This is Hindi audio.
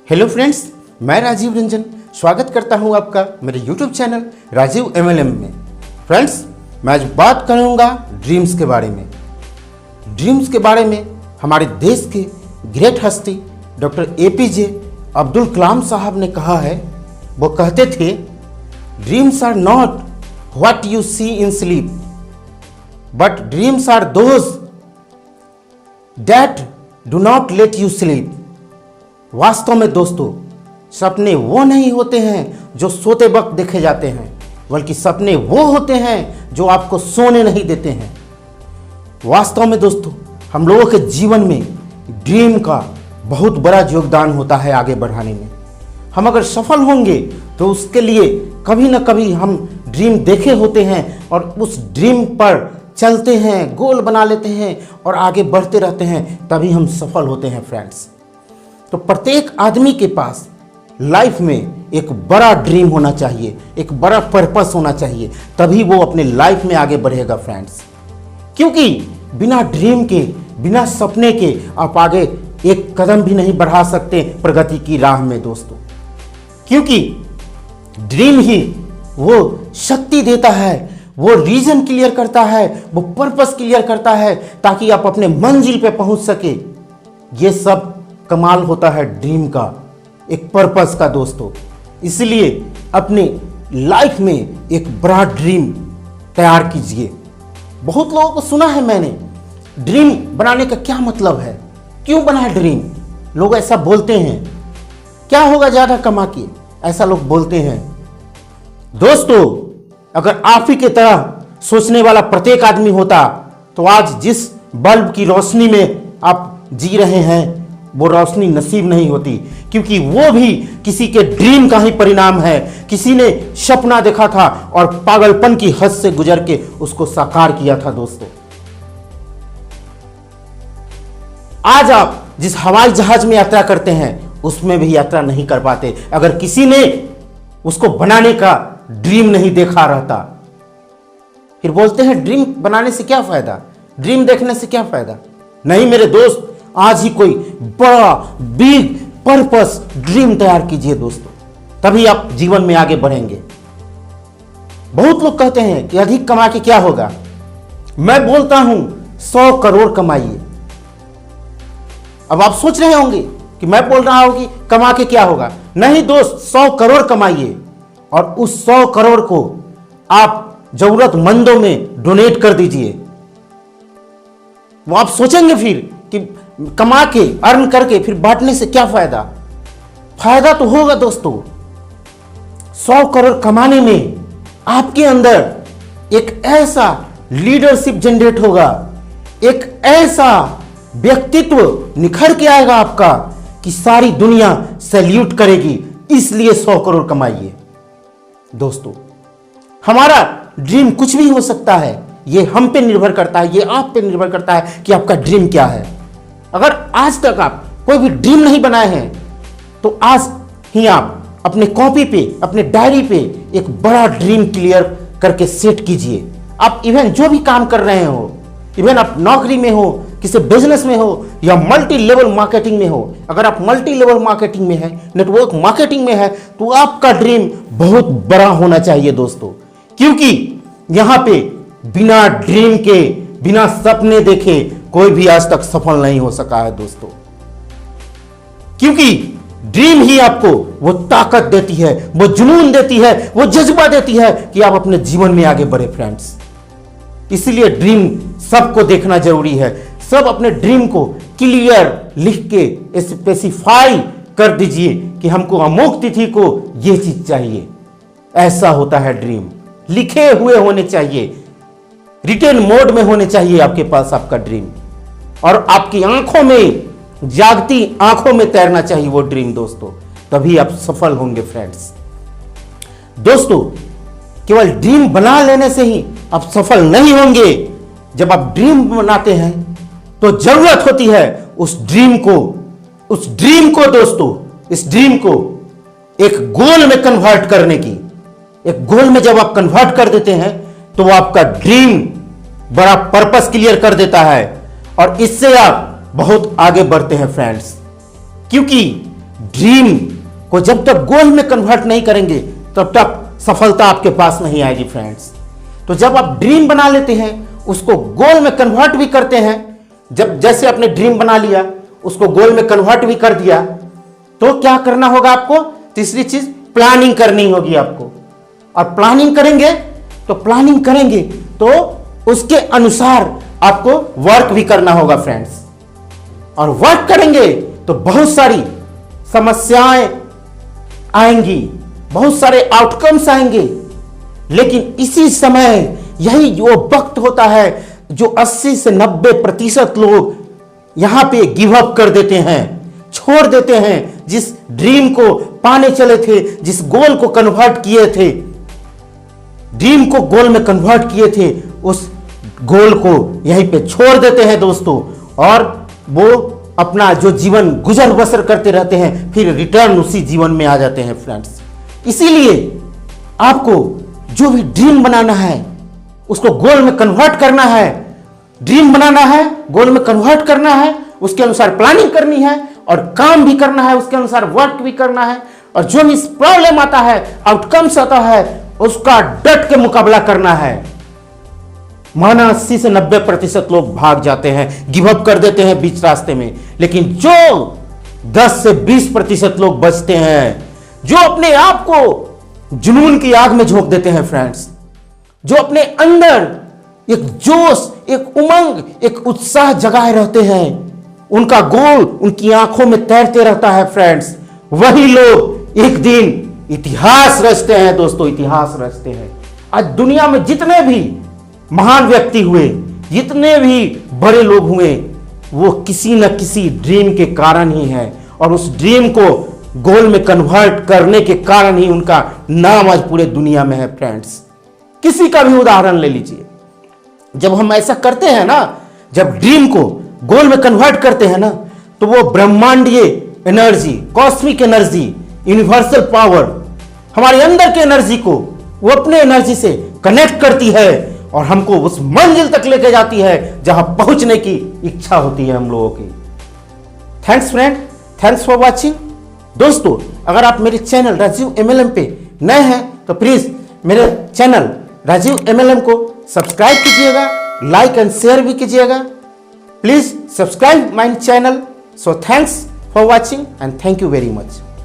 हेलो फ्रेंड्स, मैं राजीव रंजन स्वागत करता हूं आपका मेरे यूट्यूब चैनल राजीव MLM में। फ्रेंड्स, मैं आज बात करूंगा ड्रीम्स के बारे में। ड्रीम्स के बारे में हमारे देश के ग्रेट हस्ती डॉक्टर APJ अब्दुल कलाम साहब ने कहा है। वो कहते थे, dreams are not what you see in sleep but dreams are those that do not let you sleep. वास्तव में दोस्तों, सपने वो नहीं होते हैं जो सोते वक्त देखे जाते हैं, बल्कि सपने वो होते हैं जो आपको सोने नहीं देते हैं। वास्तव में दोस्तों, हम लोगों के जीवन में ड्रीम का बहुत बड़ा योगदान होता है आगे बढ़ाने में। हम अगर सफल होंगे तो उसके लिए कभी ना कभी हम ड्रीम देखे होते हैं और उस ड्रीम पर चलते हैं, गोल बना लेते हैं और आगे बढ़ते रहते हैं, तभी हम सफल होते हैं फ्रेंड्स। तो प्रत्येक आदमी के पास लाइफ में एक बड़ा ड्रीम होना चाहिए, एक बड़ा पर्पस होना चाहिए, तभी वो अपने लाइफ में आगे बढ़ेगा फ्रेंड्स। क्योंकि बिना ड्रीम के, बिना सपने के आप आगे एक कदम भी नहीं बढ़ा सकते प्रगति की राह में दोस्तों। क्योंकि ड्रीम ही वो शक्ति देता है, वो रीजन क्लियर करता है, वो पर्पस क्लियर करता है ताकि आप अपने मंजिल पे पहुंच सके। ये सब कमाल होता है ड्रीम का, एक पर्पस का दोस्तों। इसलिए अपने लाइफ में एक बड़ा ड्रीम तैयार कीजिए। बहुत लोगों को सुना है मैंने, ड्रीम बनाने का क्या मतलब है, क्यों बनाए ड्रीम। लोग ऐसा बोलते हैं, क्या होगा ज़्यादा कमा के, ऐसा लोग बोलते हैं। दोस्तों, अगर आप ही की तरह सोचने वाला प्रत्येक आदमी होता तो आज जिस बल्ब की रोशनी में आप जी रहे हैं वो रोशनी नसीब नहीं होती। क्योंकि वो भी किसी के ड्रीम का ही परिणाम है। किसी ने सपना देखा था और पागलपन की हद से गुजर के उसको साकार किया था दोस्तों। आज आप जिस हवाई जहाज में यात्रा करते हैं उसमें भी यात्रा नहीं कर पाते अगर किसी ने उसको बनाने का ड्रीम नहीं देखा रहता। फिर बोलते हैं ड्रीम बनाने से क्या फायदा, ड्रीम देखने से क्या फायदा। नहीं मेरे दोस्त, आज ही कोई बड़ा बिग पर्पस ड्रीम तैयार कीजिए दोस्तों, तभी आप जीवन में आगे बढ़ेंगे। बहुत लोग कहते हैं कि अधिक कमा के क्या होगा। मैं बोलता हूं 100 करोड़ कमाइए। अब आप सोच रहे होंगे कि मैं बोल रहा हूं कि कमा के क्या होगा। नहीं दोस्त, 100 करोड़ कमाइए और उस 100 करोड़ को आप जरूरतमंदों में डोनेट कर दीजिए। वो आप सोचेंगे फिर कि कमा के, अर्न करके फिर बांटने से क्या फायदा। फायदा तो होगा दोस्तों। 100 करोड़ कमाने में आपके अंदर एक ऐसा लीडरशिप जनरेट होगा, एक ऐसा व्यक्तित्व निखर के आएगा आपका कि सारी दुनिया सैल्यूट करेगी। इसलिए 100 करोड़ कमाइए दोस्तों। हमारा ड्रीम कुछ भी हो सकता है, ये हम पे निर्भर करता है, ये आप पे निर्भर करता है कि आपका ड्रीम क्या है। अगर आज तक आप कोई भी ड्रीम नहीं बनाए हैं तो आज ही आप अपने कॉपी पे, अपने डायरी पे एक बड़ा ड्रीम क्लियर करके सेट कीजिए। आप इवन जो भी काम कर रहे हो, इवन आप नौकरी में हो, किसी बिजनेस में हो या मल्टी लेवल मार्केटिंग में हो, अगर आप मल्टी लेवल मार्केटिंग में है, नेटवर्क मार्केटिंग में है, तो आपका ड्रीम बहुत बड़ा होना चाहिए दोस्तों। क्योंकि यहां पे बिना ड्रीम के, बिना सपने देखे कोई भी आज तक सफल नहीं हो सका है दोस्तों। क्योंकि ड्रीम ही आपको वो ताकत देती है, वो जुनून देती है, वो जज्बा देती है कि आप अपने जीवन में आगे बढ़े फ्रेंड्स। इसलिए ड्रीम सबको देखना जरूरी है। सब अपने ड्रीम को क्लियर लिख के स्पेसिफाई कर दीजिए कि हमको अमुक तिथि को ये चीज चाहिए। ऐसा होता है ड्रीम, लिखे हुए होने चाहिए, रिटन मोड में होने चाहिए आपके पास आपका ड्रीम, और आपकी आंखों में, जागती आंखों में तैरना चाहिए वो ड्रीम दोस्तों, तभी आप सफल होंगे फ्रेंड्स। दोस्तों, केवल ड्रीम बना लेने से ही आप सफल नहीं होंगे। जब आप ड्रीम बनाते हैं तो जरूरत होती है उस ड्रीम को दोस्तों, इस ड्रीम को एक गोल में कन्वर्ट करने की। एक गोल में जब आप कन्वर्ट कर देते हैं तो वो आपका ड्रीम बड़ा पर्पस क्लियर कर देता है और इससे आप बहुत आगे बढ़ते हैं फ्रेंड्स। क्योंकि ड्रीम को जब तक गोल में कन्वर्ट नहीं करेंगे तब तक सफलता आपके पास नहीं आएगी फ्रेंड्स। तो जब आप ड्रीम बना लेते हैं, उसको गोल में कन्वर्ट भी करते हैं, जब जैसे आपने ड्रीम बना लिया, उसको गोल में कन्वर्ट भी कर दिया, तो क्या करना होगा आपको? तीसरी चीज, प्लानिंग करनी होगी आपको। और प्लानिंग करेंगे तो उसके अनुसार आपको वर्क भी करना होगा फ्रेंड्स। और वर्क करेंगे तो बहुत सारी समस्याएं आएंगी, बहुत सारे आउटकम्स आएंगे, लेकिन इसी समय यही वो वक्त होता है जो 80 से 90% लोग यहां पे गिव अप कर देते हैं, छोड़ देते हैं। जिस ड्रीम को पाने चले थे, जिस गोल को कन्वर्ट किए थे, ड्रीम को गोल में कन्वर्ट किए थे, उस गोल को यहीं पे छोड़ देते हैं दोस्तों, और वो अपना जो जीवन गुजर बसर करते रहते हैं, फिर रिटर्न उसी जीवन में आ जाते हैं फ्रेंड्स। इसीलिए आपको जो भी ड्रीम बनाना है उसको गोल में कन्वर्ट करना है। ड्रीम बनाना है, गोल में कन्वर्ट करना है, उसके अनुसार प्लानिंग करनी है और काम भी करना है, उसके अनुसार वर्क भी करना है। और जो भी प्रॉब्लम आता है, आउटकम्स आता है, उसका डट के मुकाबला करना है। माना 80 से 90% लोग भाग जाते हैं, गिव अप कर देते हैं बीच रास्ते में, लेकिन जो 10 से 20% लोग बचते हैं, जो अपने आप को जुनून की आग में झोंक देते हैं फ्रेंड्स, जो अपने अंदर एक जोश, एक उमंग, एक उत्साह जगाए रहते हैं, उनका गोल उनकी आंखों में तैरते रहता है फ्रेंड्स, वही लोग एक दिन इतिहास रचते हैं दोस्तों, इतिहास रचते हैं। आज दुनिया में जितने भी महान व्यक्ति हुए, जितने भी बड़े लोग हुए, वो किसी न किसी ड्रीम के कारण ही है, और उस ड्रीम को गोल में कन्वर्ट करने के कारण ही उनका नाम आज पूरे दुनिया में है फ्रेंड्स। किसी का भी उदाहरण ले लीजिए, जब हम ऐसा करते हैं ना, जब ड्रीम को गोल में कन्वर्ट करते हैं ना, तो वो ब्रह्मांडीय energy, cosmic energy, universal power हमारे अंदर की एनर्जी को वो अपने एनर्जी से कनेक्ट करती है और हमको उस मंजिल तक लेके जाती है जहां पहुंचने की इच्छा होती है हम लोगों की। Thanks friend, thanks for watching. दोस्तों, अगर आप मेरे चैनल राजीव MLM पे नए हैं तो प्लीज मेरे चैनल राजीव MLM को सब्सक्राइब कीजिएगा, लाइक एंड शेयर भी कीजिएगा। Please subscribe my channel. So thanks for watching and thank you very much.